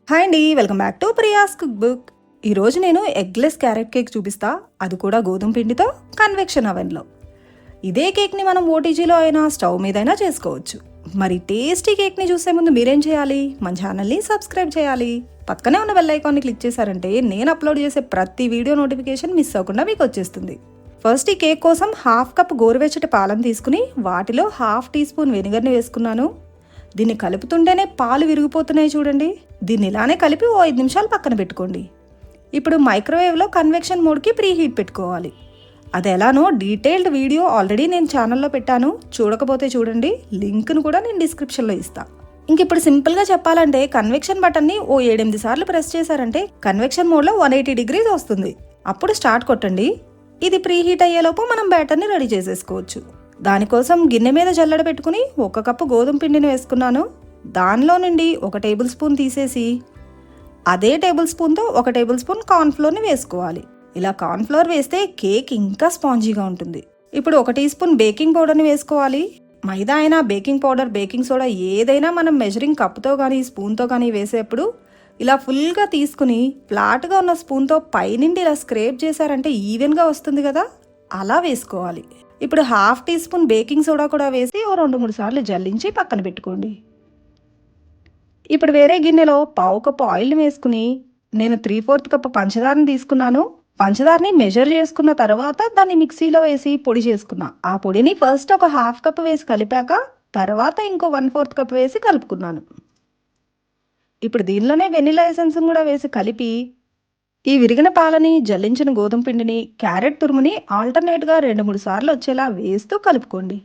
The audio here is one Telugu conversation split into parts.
హాయ్ అండి, welcome back to Priya's cook book. ఈరోజు నేను ఎగ్లెస్ క్యారెట్ కేక్ చూపిస్తా. అది కూడా గోధుమ పిండితో కన్వెక్షన్ అవెన్లో. ఇదే కేక్ని మనం ఓటీజీలో అయినా స్టవ్ మీదైనా చేసుకోవచ్చు. మరి టేస్టీ కేక్ని చూసే ముందు మీరేం చేయాలి? మన ఛానల్ని సబ్స్క్రైబ్ చేయాలి. పక్కనే ఉన్న బెల్ ఐకాన్ని క్లిక్ చేశారంటే నేను అప్లోడ్ చేసే ప్రతి వీడియో నోటిఫికేషన్ మిస్ అవ్వకుండా మీకు వచ్చేస్తుంది. ఫస్ట్ ఈ కేక్ కోసం 1/2 కప్ గోరువెచ్చటి పాలను తీసుకుని వాటిలో 1/2 టీ స్పూన్ వెనిగర్ని వేసుకున్నాను. దీన్ని కలుపుతుంటేనే పాలు విరిగిపోతున్నాయి చూడండి. దీన్ని ఇలానే కలిపి 5 నిమిషాలు పక్కన పెట్టుకోండి. ఇప్పుడు మైక్రోవేవ్లో కన్వెక్షన్ మోడ్కి ప్రీ హీట్ పెట్టుకోవాలి. అది ఎలానో డీటెయిల్డ్ వీడియో ఆల్రెడీ నేను ఛానల్లో పెట్టాను. చూడకపోతే చూడండి, లింక్ను కూడా నేను డిస్క్రిప్షన్లో ఇస్తాను. ఇంక ఇప్పుడు సింపుల్గా చెప్పాలంటే కన్వెక్షన్ బటన్ని 7-8 సార్లు ప్రెస్ చేశారంటే కన్వెక్షన్ మోడ్లో 180 డిగ్రీస్ వస్తుంది. అప్పుడు స్టార్ట్ కొట్టండి. ఇది ప్రీ హీట్ అయ్యేలోపు మనం బ్యాటర్ని రెడీ చేసేసుకోవచ్చు. దానికోసం గిన్నె మీద జల్లెడ పెట్టుకుని 1 కప్పు గోధుమ పిండిని వేసుకున్నాను. దానిలో నుండి 1 టేబుల్ స్పూన్ తీసేసి అదే టేబుల్ స్పూన్తో 1 టేబుల్ స్పూన్ కార్న్ఫ్లోర్ని వేసుకోవాలి. ఇలా కార్న్ఫ్లోర్ వేస్తే కేక్ ఇంకా స్పాంజీగా ఉంటుంది. ఇప్పుడు 1 టీ స్పూన్ బేకింగ్ పౌడర్ని వేసుకోవాలి. మైదా అయినా బేకింగ్ పౌడర్, బేకింగ్ సోడా ఏదైనా మనం మెజరింగ్ కప్తో కానీ స్పూన్తో కానీ వేసేప్పుడు ఇలా ఫుల్గా తీసుకుని ఫ్లాట్గా ఉన్న స్పూన్తో పైనుండి ఇలా స్క్రేప్ చేశారంటే ఈవెన్గా వస్తుంది కదా, అలా వేసుకోవాలి. ఇప్పుడు 1/2 టీ స్పూన్ బేకింగ్ సోడా కూడా వేసి 2-3 సార్లు జల్లించి పక్కన పెట్టుకోండి. ఇప్పుడు వేరే గిన్నెలో 1/2 కప్పు ఆయిల్ని వేసుకుని నేను 3/4 కప్పు పంచదారని తీసుకున్నాను. పంచదారని మెజర్ చేసుకున్న తర్వాత దాన్ని మిక్సీలో వేసి పొడి చేసుకున్నా. ఆ పొడిని ఫస్ట్ ఒక 1/2 కప్పు వేసి కలిపాక తర్వాత ఇంకో 1/4 కప్పు వేసి కలుపుకున్నాను. ఇప్పుడు దీనిలోనే వెనిలా ఎసెన్స్ కూడా వేసి కలిపి ఈ విరిగిన పాలని, జల్లించిన గోధుమ పిండిని, క్యారెట్ తురుముని ఆల్టర్నేట్గా 2-3 సార్లు వచ్చేలా వేస్తూ కలుపుకోండి.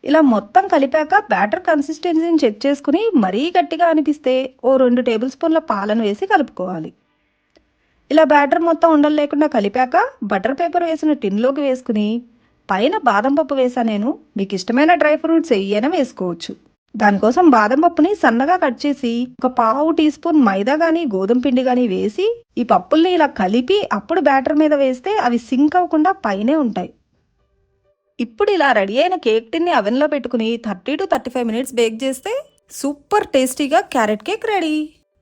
ఇలా మొత్తం కలిపాక బ్యాటర్ కన్సిస్టెన్సీని చెక్ చేసుకుని మరీ గట్టిగా అనిపిస్తే 2 టేబుల్ స్పూన్ల పాలను వేసి కలుపుకోవాలి. ఇలా బ్యాటర్ మొత్తం ఉండలు లేకుండా కలిపాక బటర్ పేపర్ వేసిన టిన్లోకి వేసుకుని పైన బాదం పప్పు వేసా నేను. మీకు ఇష్టమైన డ్రై ఫ్రూట్స్ ఏమైనా వేసుకోవచ్చు. దానికోసం బాదం పప్పుని సన్నగా కట్ చేసి 1/4 టీ స్పూన్ మైదా కానీ గోధుమ పిండి కానీ వేసి ఈ పప్పుల్ని ఇలా కలిపి అప్పుడు బ్యాటర్ మీద వేస్తే అవి సింక్ అవ్వకుండా పైనే ఉంటాయి. ఇప్పుడు ఇలా రెడీ అయిన కేక్ టిన్ని అవెన్లో పెట్టుకుని 30 to 35 మినిట్స్ బేక్ చేస్తే సూపర్ టేస్టీగా క్యారెట్ కేక్ రెడీ.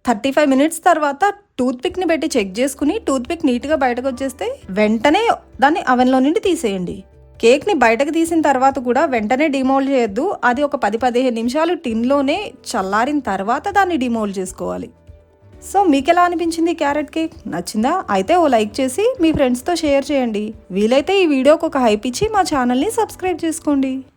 35 మినిట్స్ తర్వాత టూత్ పిక్ని పెట్టి చెక్ చేసుకుని టూత్ పిక్ నీట్గా బయటకు వచ్చేస్తే వెంటనే దాన్ని అవెన్లో నుండి తీసేయండి. కేక్ని బయటకు తీసిన తర్వాత కూడా వెంటనే డిమోల్డ్ చేయొద్దు. అది ఒక 10-15 నిమిషాలు టిన్లోనే చల్లారిన తర్వాత దాన్ని డిమోల్డ్ చేసుకోవాలి. సో మీకు ఎలా అనిపించింది క్యారెట్ కేక్? నచ్చిందా? అయితే లైక్ చేసి మీ ఫ్రెండ్స్తో షేర్ చేయండి. వీలైతే ఈ వీడియోకి ఒక హైప్ ఇచ్చి మా ఛానల్ని సబ్స్క్రైబ్ చేసుకోండి.